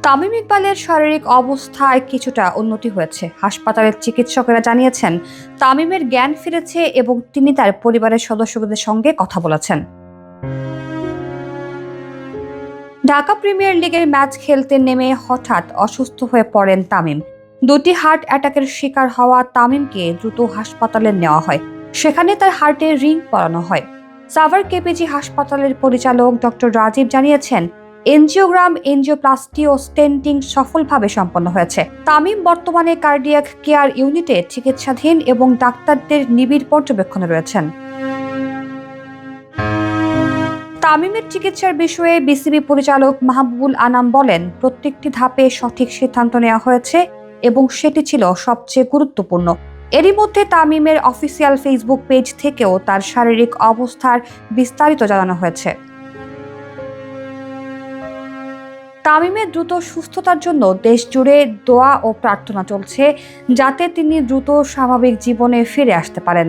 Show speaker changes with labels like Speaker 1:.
Speaker 1: তামিম ইকবালের শারীরিক অবস্থায় কিছুটা উন্নতি হয়েছে। হাসপাতালের চিকিৎসকেরা জানিয়েছেন তামিমের জ্ঞান ফিরেছে এবং তিনি তার পরিবারের সদস্যদের সঙ্গে কথা বলেছেন। ঢাকা প্রিমিয়ার লিগের ম্যাচ খেলতে নেমে হঠাৎ অসুস্থ হয়ে পড়েন তামিম। দুটি হার্ট অ্যাটাকের শিকার হওয়া তামিমকে দ্রুত হাসপাতালে নেওয়া হয়। সেখানে তার হার্টে রিং পরানো হয়। সাভার কেপিজি হাসপাতালের পরিচালক ডক্টর রাজীব জানিয়েছেন এনজিওগ্রাম, এনজিওপ্লাস্টি ও স্টেন্টিং সফলভাবে সম্পন্ন হয়েছে। তামিম বর্তমানে কার্ডিয়াক কেয়ার ইউনিটে চিকিৎসাধীন এবং ডাক্তারদের নিবিড় পর্যবেক্ষণে রয়েছেন। তামিমের চিকিৎসার বিষয়ে বিসিবি পরিচালক মাহবুবুল আনাম বলেন, প্রত্যেকটি ধাপে সঠিক সিদ্ধান্ত নেওয়া হয়েছে এবং সেটি ছিল সবচেয়ে গুরুত্বপূর্ণ। এরই মধ্যে তামিমের অফিসিয়াল ফেসবুক পেজ থেকেও তার শারীরিক অবস্থার বিস্তারিত জানানো হয়েছে। তামিমের দ্রুত সুস্থতার জন্য দেশ জুড়ে দোয়া ও প্রার্থনা চলছে, যাতে তিনি দ্রুত স্বাভাবিক জীবনে ফিরে আসতে পারেন।